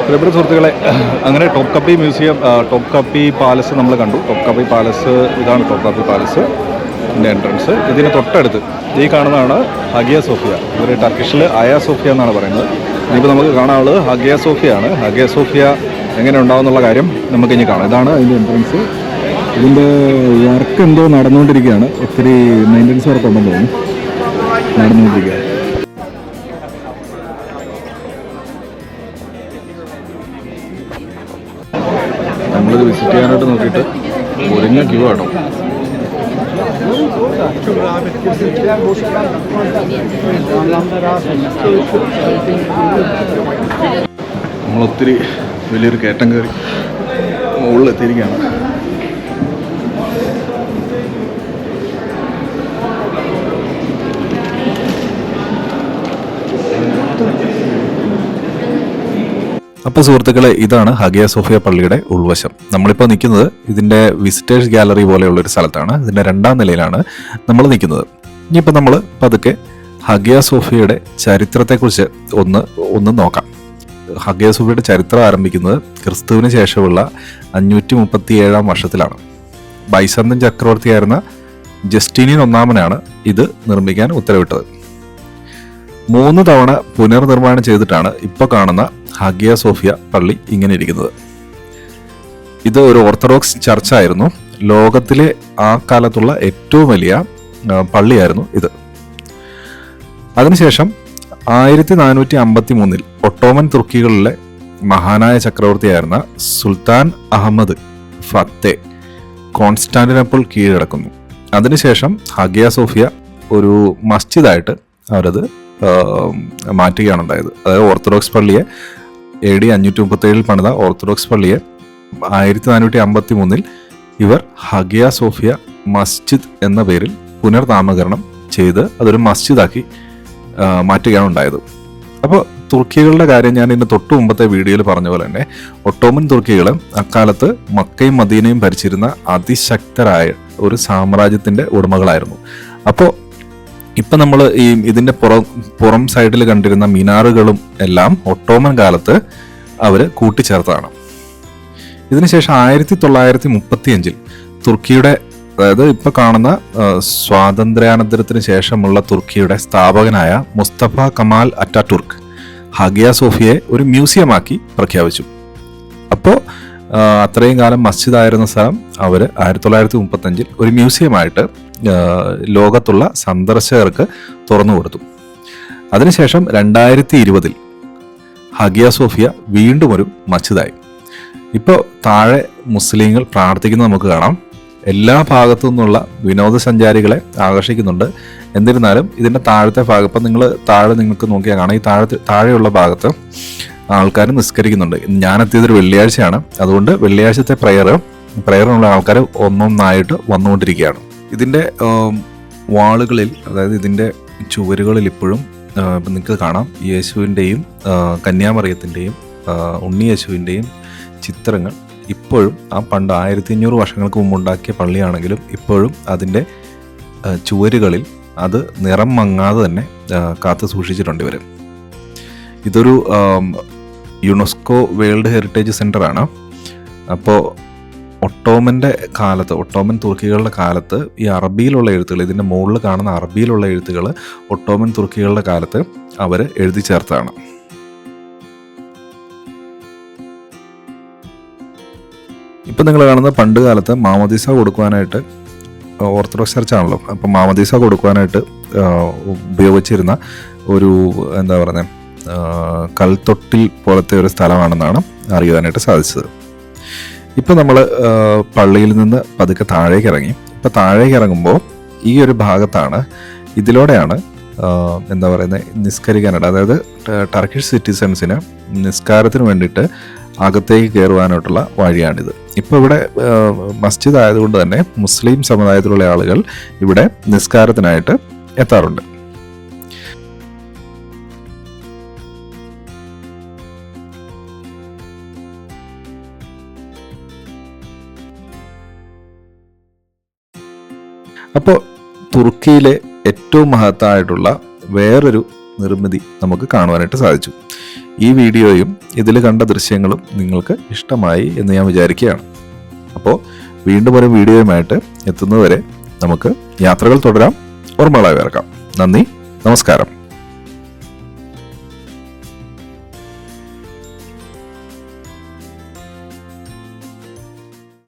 പ്രിയപ്പെട്ട സുഹൃത്തുക്കളെ, അങ്ങനെ Topkapi museum, Topkapi palace നമ്മൾ കണ്ടു. ടോപ്പ് കപ്പി പാലസ് ഇതാണ്. Topkapi palace entrance. ഇതിന് തൊട്ടടുത്ത് ഈ കാണുന്നതാണ് ഹഗിയ സോഫിയ. ഇവർ ടർക്കിഷിൽ ആയ സോഫിയ എന്നാണ് പറയുന്നത്. ഇനിയിപ്പോൾ നമുക്ക് കാണാനുള്ളത് ഹഗിയ സോഫിയാണ്. ഹഗിയ സോഫിയ എങ്ങനെ ഉണ്ടാവുന്നുള്ള കാര്യം നമുക്കിനി കാണാം. ഇതാണ് അതിൻ്റെ എൻട്രൻസ്. ഇതിൻ്റെ വർക്ക് എന്തോ നടന്നുകൊണ്ടിരിക്കുകയാണ്. ഒത്തിരി മെയിൻ്റനൻസ് വർക്ക് ഉണ്ടെന്ന് തോന്നുന്നു, നടന്നുകൊണ്ടിരിക്കുക. നമ്മളിത് വിസിറ്റ് ചെയ്യാനായിട്ട് നോക്കിയിട്ട് ഒരിഞ്ഞ ക്യൂ ആണോ. നമ്മളൊത്തിരി വലിയൊരു കയറ്റം കയറി മുകളിലെത്തിയിരിക്കുകയാണ്. അപ്പോൾ സുഹൃത്തുക്കളെ, ഇതാണ് ഹഗിയ സോഫിയ പള്ളിയുടെ ഉൾവശം. നമ്മളിപ്പോൾ നിൽക്കുന്നത് ഇതിൻ്റെ വിസിറ്റേഴ്സ് ഗാലറി പോലെയുള്ളൊരു സ്ഥലത്താണ്. ഇതിൻ്റെ 2ാം നിലയിലാണ് നമ്മൾ നിൽക്കുന്നത്. ഇനിയിപ്പോൾ നമ്മൾ പതുക്കെ ഹഗിയ സോഫിയയുടെ ചരിത്രത്തെക്കുറിച്ച് ഒന്ന് നോക്കാം. ഹഗിയ സോഫിയയുടെ ചരിത്രം ആരംഭിക്കുന്നത് ക്രിസ്തുവിന് ശേഷമുള്ള 537 വർഷത്തിലാണ്. ബൈസന്റൻ ചക്രവർത്തിയായിരുന്ന ജസ്റ്റീനിയൻ 1 ഇത് നിർമ്മിക്കാൻ ഉത്തരവിട്ടത്. 3 തവണ പുനർനിർമ്മാണം ചെയ്തിട്ടാണ് ഇപ്പോൾ കാണുന്ന ഹഗിയ സോഫിയ പള്ളി ഇങ്ങനെ ഇരിക്കുന്നത്. ഇത് ഒരു ഓർത്തഡോക്സ് ചർച്ചായിരുന്നു. ലോകത്തിലെ ആ കാലത്തുള്ള ഏറ്റവും വലിയ പള്ളിയായിരുന്നു ഇത്. അതിനുശേഷം 1453 ഒട്ടോമൻ തുർക്കികളിലെ മഹാനായ ചക്രവർത്തിയായിരുന്ന സുൽത്താൻ അഹമ്മദ് ഫത്തെ കോൺസ്റ്റാന്റിനോപ്പിൾ കീഴടക്കുന്നു. അതിനുശേഷം ഹഗിയ സോഫിയ ഒരു മസ്ജിദായിട്ട് അവരത് മാറ്റുകയാണ് ഉണ്ടായത്. അതായത് ഓർത്തഡോക്സ് പള്ളിയെ AD 537 പണിത ഓർത്തഡോക്സ് പള്ളിയെ 1453 ഇവർ ഹഗിയ സോഫിയ മസ്ജിദ് എന്ന പേരിൽ പുനർനാമകരണം ചെയ്ത് അതൊരു മസ്ജിദാക്കി മാറ്റുകയാണ് ഉണ്ടായത്. അപ്പോൾ തുർക്കികളുടെ കാര്യം ഞാൻ ഇതിന് തൊട്ട് മുമ്പത്തെ വീഡിയോയിൽ പറഞ്ഞ പോലെ തന്നെ ഒട്ടോമൻ തുർക്കികൾ അക്കാലത്ത് മക്കയും മദീനയും ഭരിച്ചിരുന്ന അതിശക്തരായ ഒരു സാമ്രാജ്യത്തിൻ്റെ ഉടമകളായിരുന്നു. അപ്പോൾ ഇപ്പം നമ്മൾ ഇതിൻ്റെ പുറം സൈഡിൽ കണ്ടിരുന്ന മിനാറുകളും എല്ലാം ഒട്ടോമൻ കാലത്ത് അവർ കൂട്ടിച്ചേർത്താണ്. ഇതിനുശേഷം 1935 തുർക്കിയുടെ, അതായത് ഇപ്പം കാണുന്ന സ്വാതന്ത്ര്യാനന്തരത്തിന് ശേഷമുള്ള തുർക്കിയുടെ സ്ഥാപകനായ മുസ്തഫ കമാൽ അറ്റാതുർക്ക് ഹഗിയ സോഫിയയെ ഒരു മ്യൂസിയമാക്കി പ്രഖ്യാപിച്ചു. അപ്പോൾ അത്രയും കാലം മസ്ജിദായിരുന്ന സ്ഥലം അവർ 1935 ഒരു മ്യൂസിയമായിട്ട് ലോകത്തുള്ള സന്ദർശകർക്ക് തുറന്നു കൊടുത്തു. അതിനുശേഷം 2020 ഹഗിയ സോഫിയ വീണ്ടും ഒരു മസ്ജിദായി. ഇപ്പോൾ താഴെ മുസ്ലിങ്ങൾ താഴ്ത്തിക്കുന്നത് നമുക്ക് കാണാം. എല്ലാ ഭാഗത്തു നിന്നുള്ള വിനോദസഞ്ചാരികളെ ആകർഷിക്കുന്നുണ്ട്. എന്നിരുന്നാലും ഇതിൻ്റെ താഴത്തെ ഭാഗം, ഇപ്പം നിങ്ങൾക്ക് നോക്കിയാൽ കാണാം, ഈ താഴെയുള്ള ഭാഗത്ത് ആൾക്കാർ നിസ്കരിക്കുന്നുണ്ട്. ഞാനെത്തിയതൊരു വെള്ളിയാഴ്ചയാണ്. അതുകൊണ്ട് വെള്ളിയാഴ്ചത്തെ പ്രയറിനുള്ള ആൾക്കാർ ഒന്നൊന്നായിട്ട് വന്നുകൊണ്ടിരിക്കുകയാണ്. ഇതിൻ്റെ വാളുകളിൽ, അതായത് ഇതിൻ്റെ ചുവരുകളിൽ ഇപ്പോഴും നിങ്ങൾക്ക് കാണാം യേശുവിൻ്റെയും കന്യാമറിയത്തിൻ്റെയും ഉണ്ണി യേശുവിൻ്റെയും ചിത്രങ്ങൾ. ഇപ്പോഴും ആ പണ്ട് 1500 വർഷങ്ങൾക്ക് മുമ്പുണ്ടാക്കിയ പള്ളിയാണെങ്കിലും ഇപ്പോഴും അതിൻ്റെ ചുവരുകളിൽ അത് നിറം മങ്ങാതെ തന്നെ കാത്തു സൂക്ഷിച്ചിട്ടുണ്ട് ഇവർ. ഇതൊരു യുനെസ്കോ വേൾഡ് ഹെറിറ്റേജ് സെൻ്ററാണ്. അപ്പോൾ ഒട്ടോമൻ തുർക്കികളുടെ കാലത്ത് ഈ അറബിയിലുള്ള എഴുത്തുകൾ, ഇതിൻ്റെ മുകളിൽ കാണുന്ന അറബിയിലുള്ള എഴുത്തുകൾ ഒട്ടോമൻ തുർക്കികളുടെ കാലത്ത് അവർ എഴുതി ചേർത്താണ്. ഇപ്പം നിങ്ങൾ കാണുന്ന പണ്ട് കാലത്ത് മാമോദീസ കൊടുക്കുവാനായിട്ട്, ഓർത്തഡോക്സ് ചർച്ചാണല്ലോ, അപ്പം മാമോദീസ കൊടുക്കുവാനായിട്ട് ഉപയോഗിച്ചിരുന്ന ഒരു കൽത്തൊട്ടിൽ പോലത്തെ ഒരു സ്ഥലമാണെന്നാണ് അറിയുവാനായിട്ട് സാധിച്ചത്. ഇപ്പം നമ്മൾ പള്ളിയിൽ നിന്ന് പതുക്കെ താഴേക്ക് ഇറങ്ങി. ഇപ്പം താഴേക്ക് ഇറങ്ങുമ്പോൾ ഈ ഒരു ഭാഗത്താണ്, ഇതിലൂടെയാണ് നിസ്കരിക്കാനായിട്ട്, അതായത് ടർക്കിഷ് സിറ്റിസൺസിന് നിസ്കാരത്തിന് വേണ്ടിയിട്ട് അകത്തേക്ക് കയറുവാനായിട്ടുള്ള വഴിയാണിത്. ഇപ്പോൾ ഇവിടെ മസ്ജിദ് ആയതുകൊണ്ട് തന്നെ മുസ്ലിം സമുദായത്തിലുള്ള ആളുകൾ ഇവിടെ നിസ്കാരത്തിനായിട്ട് എത്താറുണ്ട്. അപ്പോൾ തുർക്കിയിലെ ഏറ്റവും മഹത്തായിട്ടുള്ള വേറൊരു നിർമ്മിതി നമുക്ക് കാണുവാനായിട്ട് സാധിച്ചു. ഈ വീഡിയോയും ഇതിൽ കണ്ട ദൃശ്യങ്ങളും നിങ്ങൾക്ക് ഇഷ്ടമായി എന്ന് ഞാൻ വിചാരിക്കുകയാണ്. അപ്പോൾ വീണ്ടും ഒരു വീഡിയോയുമായിട്ട് എത്തുന്നതുവരെ നമുക്ക് യാത്രകൾ തുടരാം, ഓർമ്മകളായി വേർക്കാം. നന്ദി, നമസ്കാരം.